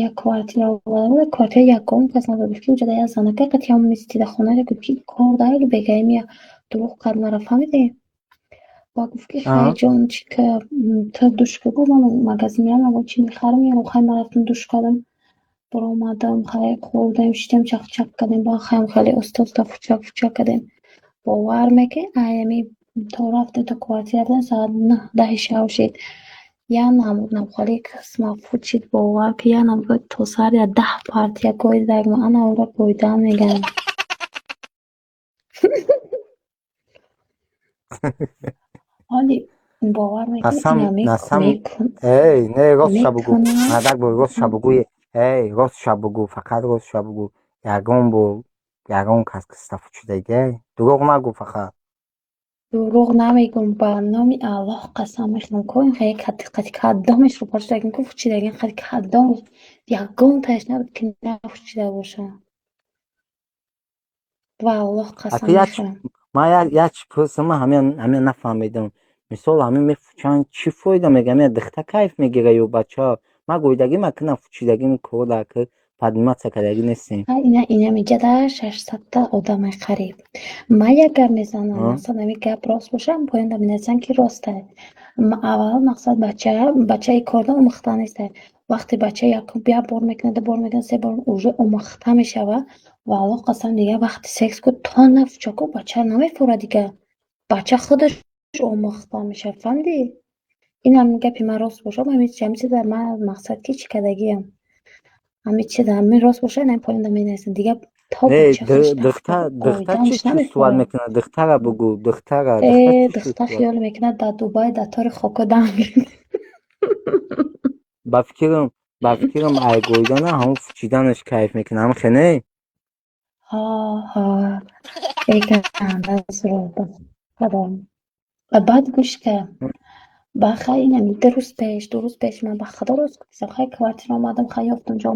یک کвартира оварда квартира ягон кас надод гуфт ки уҷада я занака қати ҳам мисида хонаре гуфт ки кор дайли бегаем я дурӯғ кард мара фаҳмидӣ ва гуфт ки хай Aha. ҷон чӣ ка ту душ бигӯ ман магазин мерам ягон чӣ мехарам я хай ман рафтам душ кардам баромадам хай хӯрдем шидем чақчақ кардем ба хаям хеле оста фучак кардем бовар мекунӣ аями то рафтем то квартира рафтем соат 9-10 шав шид я набудам хали қисмат фучид бовар ки я набуд то сар я 10 партия гойдагм ана ора гойдан мегам ҳоли бовар мекунӣ ина Насам не ростша бугӯ. мекунам Мадак бо ростша бугӯ. Ростша бугӯ, фақат ростша бугӯ. Ягон кас ки стафучидаге. Дурӯғ нагӯ фақат. дурӯғ намегӯм ба номи Аллоҳ қасам мехӯрам коин хай қати кадомешро пошидагин ку фучидагин қати кадомеш ягонтааш набуд ки нафучида бошам ба Аллоҳ қасам мехӯрам Ман як чӣ пурсам, ҳамин нафаҳмидам. Мисол ҳамин мефучанд чӣ фоида мегирад? Ҳамин духтар кайф мегирад ё бача? Ман гӯйдагӣ мекунам, фучидагӣ кор даки подниматься кардагӣ нестем. ина меҷада 600 одами қариб ман як гап мезанам мақсад ҳамин гап рост боша поянда менависанд ки рост аст аввал мақсад бачаи кордон омӯхта нест вақте бача як бор мекунад ду бор мекунад се бор уже омӯхта мешавад ва Аллоҳ қасам дигар вақти секс ку то нафучаку бача намефурад дигар бача худаш омӯхта мешавад фаҳмидӣ ин ҳамин гапи ман рост боша ҳамин чиза ман мақсад ки чӣ кардагиам ҳамин чиза ҳамин рост боша ин поянда менависанд дигар то бача худаш духтар чӣ суал мекунад? Духтара бугӯ, духтара духтар хиёл мекунад дар Дубай дар тори хокодан ба фикрам ай гӯйдан не ҳамон фучиданаш кайф мекунад ҳам хене ҳа баъд гӯш кар ба хай инами 2 рӯз пеш ман ба худо рост гуфтам хай квартира омадам хай ёфтам ҷо